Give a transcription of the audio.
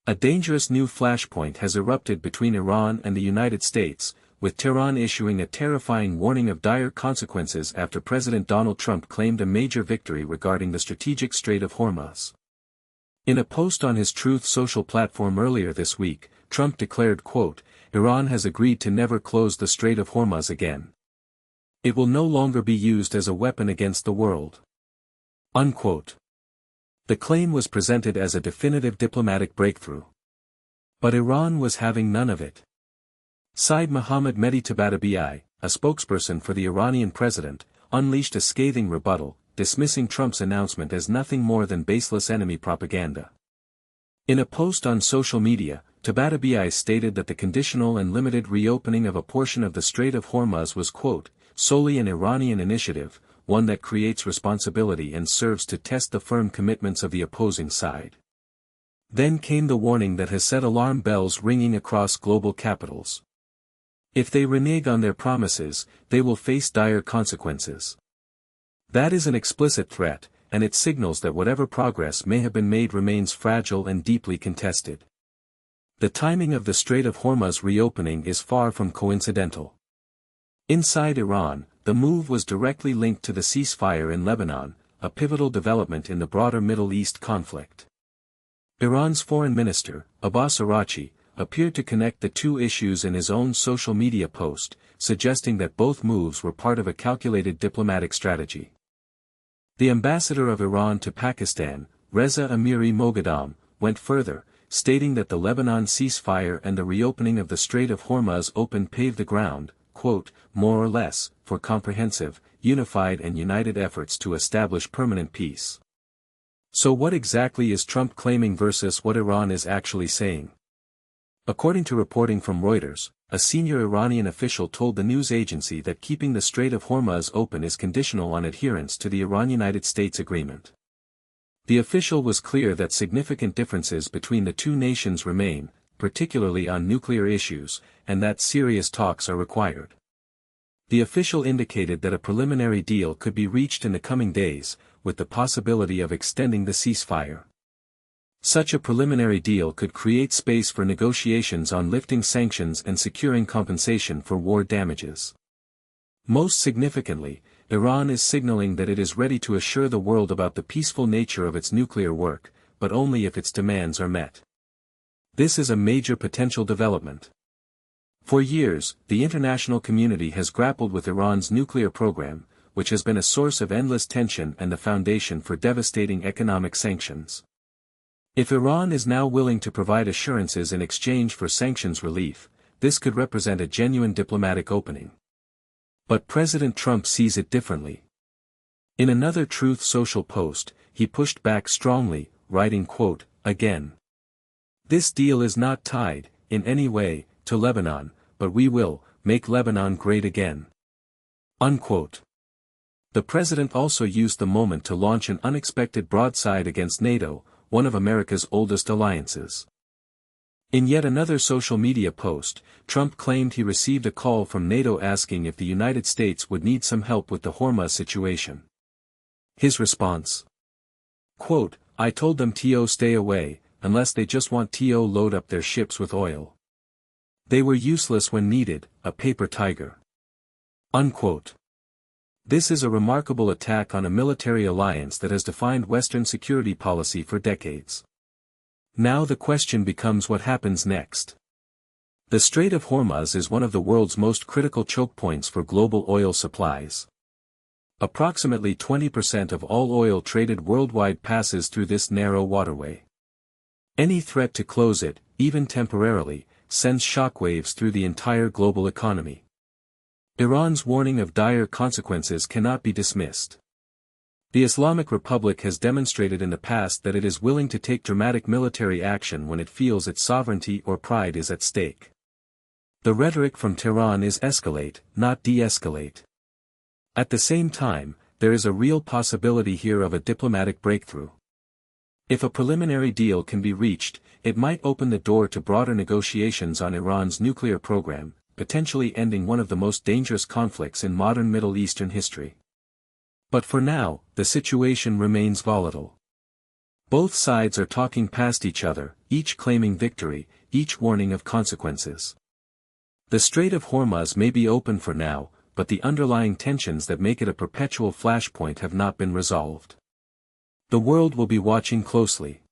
A dangerous new flashpoint has erupted between Iran and the United States, with Tehran issuing a terrifying warning of dire consequences after President Donald Trump claimed a major victory regarding the strategic Strait of Hormuz. In a post on his Truth Social platform earlier this week, Trump declared, quote, "Iran has agreed to never close the Strait of Hormuz again. It will no longer be used as a weapon against the world." Unquote. The claim was presented as a definitive diplomatic breakthrough. But Iran was having none of it. Saeed Mohammad Mehdi Tabatabai, a spokesperson for the Iranian president, unleashed a scathing rebuttal, dismissing Trump's announcement as nothing more than baseless enemy propaganda. In a post on social media, Tabatabai stated that the conditional and limited reopening of a portion of the Strait of Hormuz was, quote, "solely an Iranian initiative, one that creates responsibility and serves to test the firm commitments of the opposing side." Then came the warning that has set alarm bells ringing across global capitals. If they renege on their promises, they will face dire consequences. That is an explicit threat, and it signals that whatever progress may have been made remains fragile and deeply contested. The timing of the Strait of Hormuz reopening is far from coincidental. Inside Iran, the move was directly linked to the ceasefire in Lebanon, a pivotal development in the broader Middle East conflict. Iran's foreign minister, Abbas Araghchi, appeared to connect the two issues in his own social media post, suggesting that both moves were part of a calculated diplomatic strategy. The ambassador of Iran to Pakistan, Reza Amiri Moghadam, went further, stating that the Lebanon ceasefire and the reopening of the Strait of Hormuz paved the ground, quote, "more or less, for comprehensive, unified and united efforts to establish permanent peace." So what exactly is Trump claiming versus what Iran is actually saying? According to reporting from Reuters, a senior Iranian official told the news agency that keeping the Strait of Hormuz open is conditional on adherence to the Iran-United States agreement. The official was clear that significant differences between the two nations remain, particularly on nuclear issues, and that serious talks are required. The official indicated that a preliminary deal could be reached in the coming days, with the possibility of extending the ceasefire. Such a preliminary deal could create space for negotiations on lifting sanctions and securing compensation for war damages. Most significantly, Iran is signaling that it is ready to assure the world about the peaceful nature of its nuclear work, but only if its demands are met. This is a major potential development. For years, the international community has grappled with Iran's nuclear program, which has been a source of endless tension and the foundation for devastating economic sanctions. If Iran is now willing to provide assurances in exchange for sanctions relief, this could represent a genuine diplomatic opening. But President Trump sees it differently. In another Truth Social post, he pushed back strongly, writing, quote, "Again. This deal is not tied, in any way, to Lebanon, but we will make Lebanon great again." Unquote. The president also used the moment to launch an unexpected broadside against NATO, one of America's oldest alliances. In yet another social media post, Trump claimed he received a call from NATO asking if the United States would need some help with the Hormuz situation. His response? Quote, "I told them to stay away, unless they just want to load up their ships with oil. They were useless when needed, a paper tiger." Unquote. This is a remarkable attack on a military alliance that has defined Western security policy for decades. Now the question becomes what happens next. The Strait of Hormuz is one of the world's most critical choke points for global oil supplies. Approximately 20% of all oil traded worldwide passes through this narrow waterway. Any threat to close it, even temporarily, sends shockwaves through the entire global economy. Iran's warning of dire consequences cannot be dismissed. The Islamic Republic has demonstrated in the past that it is willing to take dramatic military action when it feels its sovereignty or pride is at stake. The rhetoric from Tehran is escalate, not de-escalate. At the same time, there is a real possibility here of a diplomatic breakthrough. If a preliminary deal can be reached, it might open the door to broader negotiations on Iran's nuclear program, potentially ending one of the most dangerous conflicts in modern Middle Eastern history. But for now, the situation remains volatile. Both sides are talking past each other, each claiming victory, each warning of consequences. The Strait of Hormuz may be open for now, but the underlying tensions that make it a perpetual flashpoint have not been resolved. The world will be watching closely.